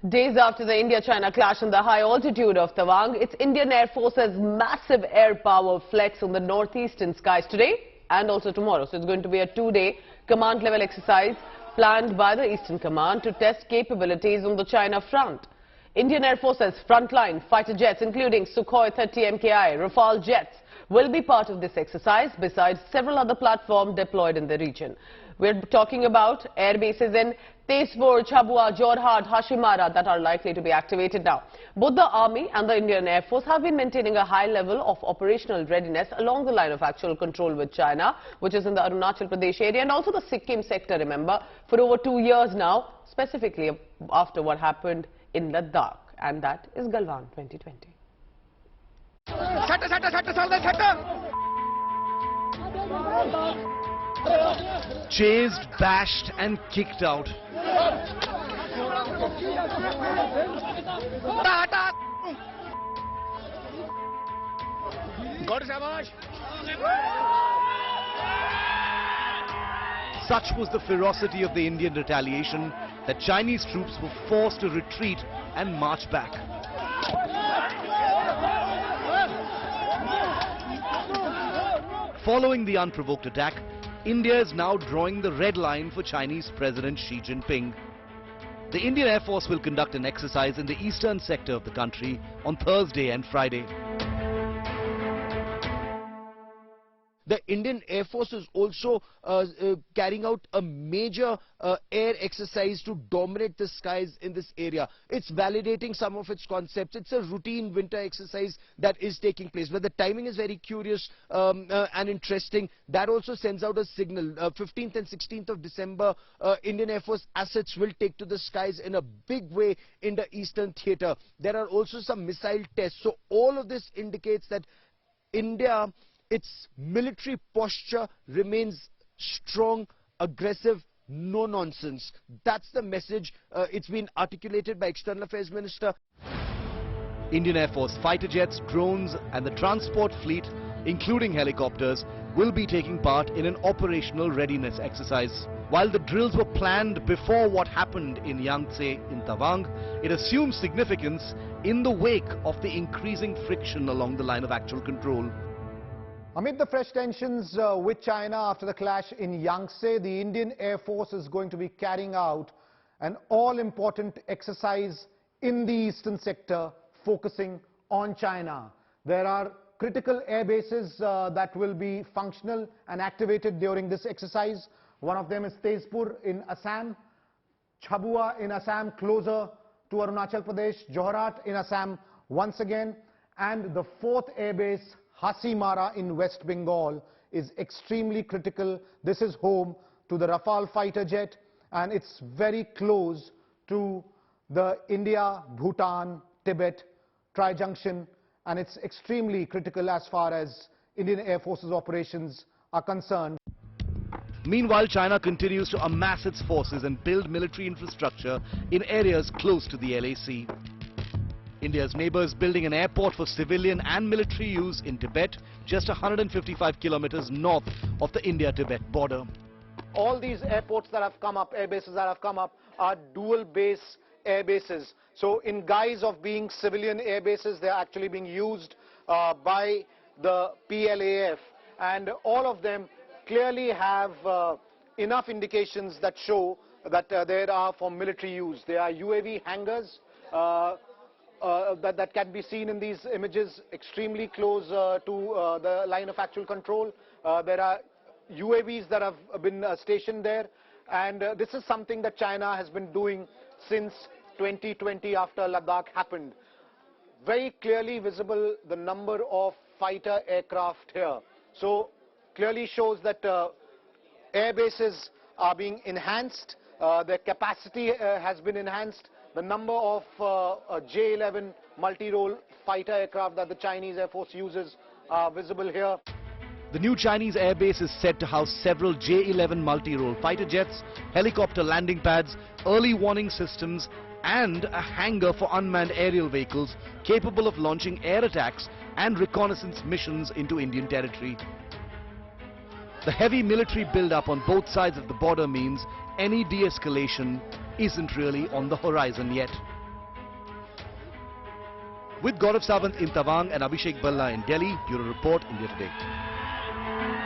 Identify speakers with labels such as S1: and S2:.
S1: Days after the India-China clash in the high altitude of Tawang, its Indian Air Force's massive air power flex on the northeastern skies today and also tomorrow. So it's going to be a two-day command-level exercise planned by the Eastern Command to test capabilities on the China front. Indian Air Force's frontline fighter jets, including Sukhoi 30 MKI Rafale jets, will be part of this exercise, besides several other platforms deployed in the region. We're talking about air bases in Tezpur, Chabua, Jorhat, Hashimara that are likely to be activated now. Both the Army and the Indian Air Force have been maintaining a high level of operational readiness along the line of actual control with China, which is in the Arunachal Pradesh area and also the Sikkim sector, remember, for over 2 years now, specifically after what happened in Ladakh. And that is Galwan 2020.
S2: Chased, bashed and kicked out. Such was the ferocity of the Indian retaliation that Chinese troops were forced to retreat and march back. Following the unprovoked attack, India is now drawing the red line for Chinese President Xi Jinping. The Indian Air Force will conduct an exercise in the eastern sector of the country on Thursday and Friday.
S3: The Indian Air Force is also carrying out a major air exercise to dominate the skies in this area. It's validating some of its concepts. It's a routine winter exercise that is taking place. But the timing is very curious and interesting. That also sends out a signal. 15th and 16th of December, Indian Air Force assets will take to the skies in a big way in the eastern theatre. There are also some missile tests. So all of this indicates that India, its military posture remains strong, aggressive, no nonsense. That's the message. It's been articulated by External Affairs Minister.
S2: Indian Air Force fighter jets, drones and the transport fleet, including helicopters, will be taking part in an operational readiness exercise. While the drills were planned before what happened in Yangtze in Tawang, it assumes significance in the wake of the increasing friction along the line of actual control.
S4: Amid the fresh tensions with China after the clash in Yangtze, the Indian Air Force is going to be carrying out an all-important exercise in the eastern sector focusing on China. There are critical air bases that will be functional and activated during this exercise. One of them is Tezpur in Assam, Chabua in Assam, closer to Arunachal Pradesh, Jorhat in Assam once again, and the fourth air base, Hashimara in West Bengal, is extremely critical. This is home to the Rafale fighter jet and it's very close to the India, Bhutan, Tibet tri-junction, and it's extremely critical as far as Indian Air Force's operations are concerned.
S2: Meanwhile, China continues to amass its forces and build military infrastructure in areas close to the LAC. India's neighbour is building an airport for civilian and military use in Tibet, just 155 kilometers north of the India-Tibet border.
S4: All these airports that have come up, air bases that have come up, are dual base air bases. So in guise of being civilian air bases, they're actually being used by the PLAF, and all of them clearly have enough indications that show that they are for military use. There are UAV hangars that can be seen in these images extremely close to the line of actual control. There are UAVs that have been stationed there, and this is something that China has been doing since 2020 after Ladakh happened. Very clearly visible the number of fighter aircraft here. So clearly shows that air bases are being enhanced, their capacity has been enhanced. The number of J-11 multi-role fighter aircraft that the Chinese Air Force uses are visible here.
S2: The new Chinese air base is said to house several J-11 multi-role fighter jets, helicopter landing pads, early warning systems and a hangar for unmanned aerial vehicles capable of launching air attacks and reconnaissance missions into Indian territory. The heavy military build-up on both sides of the border means any de-escalation isn't really on the horizon yet. With Gaurav Sawant in Tawang and Abhishek Balla in Delhi, Bureau Report, India Today.